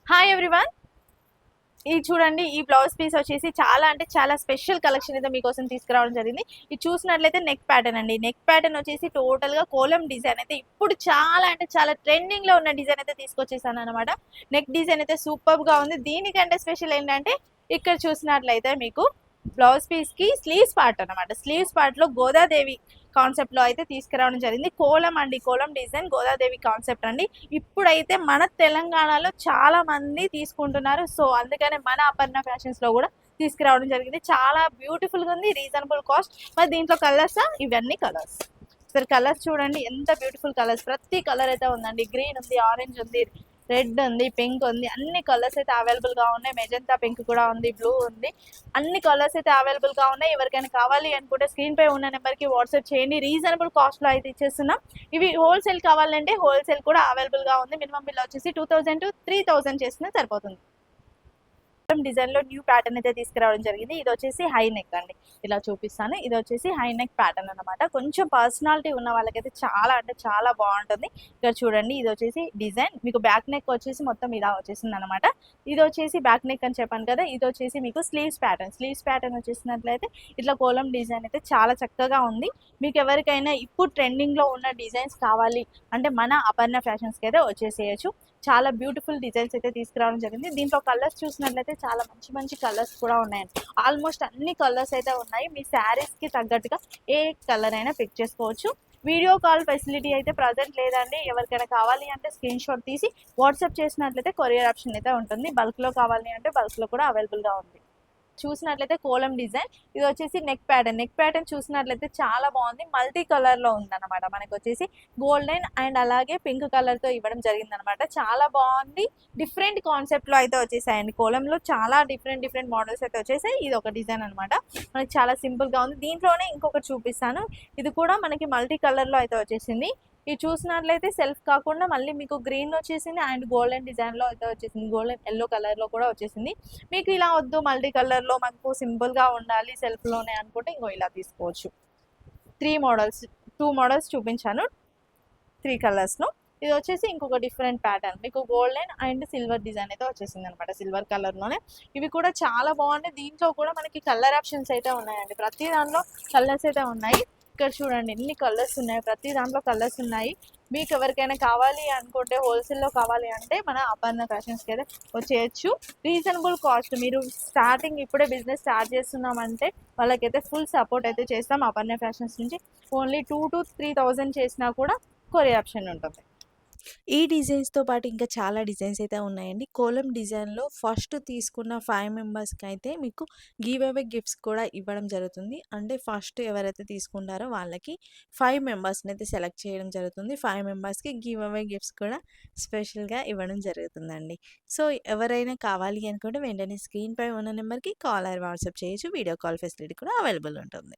Hi everyone, ఇది చూడండి. ఈ బ్లౌజ్ పీస్ వచ్చేసి చాలా అంటే చాలా స్పెషల్ కలెక్షన్ అయితే మీకోసం తీసుకురావడం జరిగింది. ఇది చూసినట్లయితే నెక్ ప్యాటర్న్ అండి. నెక్ ప్యాటర్న్ వచ్చేసి టోటల్ గా కోలం డిజైన్ అయితే ఇప్పుడు చాలా అంటే చాలా ట్రెండింగ్ లో ఉన్న డిజైన్ అయితే తీసుకొచ్చేసాను అనమాట. నెక్ డిజైన్ అయితే సూపర్ గా ఉంది. దీనికంటే స్పెషల్ ఏంటంటే ఇక్కడ చూసినట్లయితే మీకు బ్లౌజ్ పీస్ కి స్లీవ్స్ పార్ట్ అనమాట. స్లీవ్స్ పార్ట్ లో గోదాదేవి కాన్సెప్ట్ లో అయితే తీసుకురావడం జరిగింది. కోలం అండి, కోలం డిజైన్ గోదాదేవి కాన్సెప్ట్ అండి. ఇప్పుడైతే మన తెలంగాణలో చాలా మంది తీసుకుంటున్నారు. సో అందుకనే మన అపర్ణ ఫ్యాషన్స్ లో కూడా తీసుకురావడం జరిగింది. చాలా బ్యూటిఫుల్ గా ఉంది, రీజనబుల్ కాస్ట్. మరి దీంట్లో కలర్స్, ఇవన్నీ కలర్స్. సరే కలర్స్ చూడండి, ఎంత బ్యూటిఫుల్ కలర్స్. ప్రతి కలర్ అయితే ఉందండి. గ్రీన్ ఉంది, ఆరెంజ్ ఉంది, రెడ్ ఉంది, పింక్ ఉంది. అన్ని కలర్స్ అయితే అవైలబుల్ గా ఉన్నాయి. మెజంతా పింక్ కూడా ఉంది, బ్లూ ఉంది. అన్ని కలర్స్ అయితే అవైలబుల్ గా ఉన్నాయి. ఎవరికైనా కావాలి అనుకుంటే స్క్రీన్ పై ఉన్న నెంబర్ కి వాట్సాప్ చేయండి. రీజనబుల్ కాస్ట్ లో అయితే ఇచ్చేస్తున్నాం. ఇవి హోల్సేల్ కావాలంటే హోల్సేల్ కూడా అవైలబుల్ గా ఉంది. మినిమం బిల్ వచ్చేసి 2000 to 3000 చేసినా సరిపోతుంది. డిజైన్ లో న్యూ ప్యాటర్న్ అయితే తీసుకురావడం జరిగింది. ఇది వచ్చేసి హై నెక్ అండి, ఇలా చూపిస్తాను. ఇది వచ్చేసి హై నెక్ ప్యాటర్న్ అనమాట. కొంచెం పర్సనాలిటీ ఉన్న వాళ్ళకైతే చాలా అంటే చాలా బాగుంటుంది. ఇక్కడ చూడండి, ఇది వచ్చేసి డిజైన్ మీకు బ్యాక్ నెక్ వచ్చేసి మొత్తం ఇలా వచ్చేసింది అనమాట. ఇది వచ్చేసి బ్యాక్ నెక్ అని చెప్పాను కదా. ఇది వచ్చేసి మీకు స్లీవ్స్ ప్యాటర్న్. స్లీవ్స్ ప్యాటర్న్ వచ్చేసినట్లయితే ఇట్లా కోలం డిజైన్ అయితే చాలా చక్కగా ఉంది. మీకు ఎవరికైనా ఇప్పుడు ట్రెండింగ్ లో ఉన్న డిజైన్స్ కావాలి అంటే మన అపర్ణ ఫ్యాషన్స్ కి అయితే వచ్చేసేయచ్చు. చాలా బ్యూటిఫుల్ డిజైన్స్ అయితే తీసుకురావడం జరిగింది. దీంట్లో కలర్స్ చూసినట్లయితే చాలా మంచి మంచి కలర్స్ కూడా ఉన్నాయండి. ఆల్మోస్ట్ అన్ని కలర్స్ అయితే ఉన్నాయి. మీ శారీస్ కి తగ్గట్టుగా ఏ కలర్ అయినా పిక్ చేసుకోవచ్చు. వీడియో కాల్ ఫెసిలిటీ అయితే ప్రజెంట్ లేదండి. ఎవరికైనా కావాలి అంటే స్క్రీన్ షాట్ తీసి వాట్సాప్ చేసినట్లయితే కొరియర్ ఆప్షన్ అయితే ఉంటుంది. బల్క్ లో కావాలి అంటే బల్క్ లో కూడా అవైలబుల్ గా ఉంది. చూసినట్లయితే కోలం డిజైన్. ఇది వచ్చేసి నెక్ ప్యాటర్న్. నెక్ ప్యాటర్న్ చూసినట్లయితే చాలా బాగుంది. మల్టీ కలర్ లో ఉందన్నమాట. మనకు వచ్చేసి గోల్డెన్ అండ్ అలాగే పింక్ కలర్ తో ఇవ్వడం జరిగింది అనమాట. చాలా బాగుంది. డిఫరెంట్ కాన్సెప్ట్ లో అయితే వచ్చేసాయండి. కోలంలో చాలా డిఫరెంట్ డిఫరెంట్ మోడల్స్ అయితే వచ్చేసాయి. ఇది ఒక డిజైన్ అనమాట. మనకి చాలా సింపుల్ గా ఉంది. దీంట్లోనే ఇంకొకటి చూపిస్తాను. ఇది కూడా మనకి మల్టీ కలర్ లో అయితే వచ్చేసింది. ఇది చూసినట్లయితే సెల్ఫ్ కాకుండా మళ్ళీ మీకు గ్రీన్ వచ్చేసింది అండ్ గోల్డెన్ డిజైన్ లో అయితే వచ్చేసింది. గోల్డెన్ ఎల్లో కలర్ లో కూడా వచ్చేసింది. మీకు ఇలా వద్దు, మల్టీ కలర్ లో మనకు సింపుల్ గా ఉండాలి సెల్ఫ్ లోనే అనుకుంటే ఇంకో ఇలా తీసుకోవచ్చు. 2 మోడల్స్ చూపించాను 3 కలర్స్ లో. ఇది వచ్చేసి ఇంకొక డిఫరెంట్ ప్యాటర్న్. మీకు గోల్డెన్ అండ్ సిల్వర్ డిజైన్ అయితే వచ్చేసింది అనమాట. సిల్వర్ కలర్ లోనే ఇవి కూడా చాలా బాగున్నాయి. దీంట్లో కూడా మనకి కలర్ ఆప్షన్స్ అయితే ఉన్నాయండి. ప్రతి దాంట్లో కలర్స్ అయితే ఉన్నాయి. ఇక్కడ చూడండి ఎన్ని కలర్స్ ఉన్నాయి. ప్రతి దాంట్లో కలర్స్ ఉన్నాయి. మీకు ఎవరికైనా కావాలి అనుకుంటే హోల్సేల్లో కావాలి అంటే మన అపర్ణ ఫ్యాషన్స్కి అయితే వచ్చేయచ్చు. Reasonable cost. మీరు స్టార్టింగ్ ఇప్పుడే బిజినెస్ స్టార్ట్ చేస్తున్నామంటే వాళ్ళకైతే ఫుల్ సపోర్ట్ అయితే చేస్తాం అపర్ణ ఫ్యాషన్స్ నుంచి. ఓన్లీ 2 to 3000 చేసినా కూడా కొరియర్ ఆప్షన్ ఉంటుంది. ఈ డిజైన్స్‌తో పాటు ఇంకా చాలా డిజైన్స్ అయితే ఉన్నాయండి. కోలం డిజైన్‌లో ఫస్ట్ తీసుకున్న 5 మెంబర్స్‌కి అయితే మీకు గివ్ అవే గిఫ్ట్స్ కూడా ఇవ్వడం జరుగుతుంది. అంటే ఫస్ట్ ఎవరైతే తీసుకుంటారో వాళ్ళకి 5 మెంబర్స్‌ని అయితే సెలెక్ట్ చేయడం జరుగుతుంది. 5 మెంబర్స్‌కి గివ్ అవే గిఫ్ట్స్ కూడా స్పెషల్‌గా ఇవ్వడం జరుగుతుందండి. సో, ఎవరైనా కావాలి అనుకుంటే వెంటనే స్క్రీన్‌పై ఉన్న నెంబర్‌కి కాల్ ఆర్ వాట్సాప్ చేయొచ్చు. వీడియో కాల్ ఫెసిలిటీ కూడా అవైలబుల్ ఉంటుంది.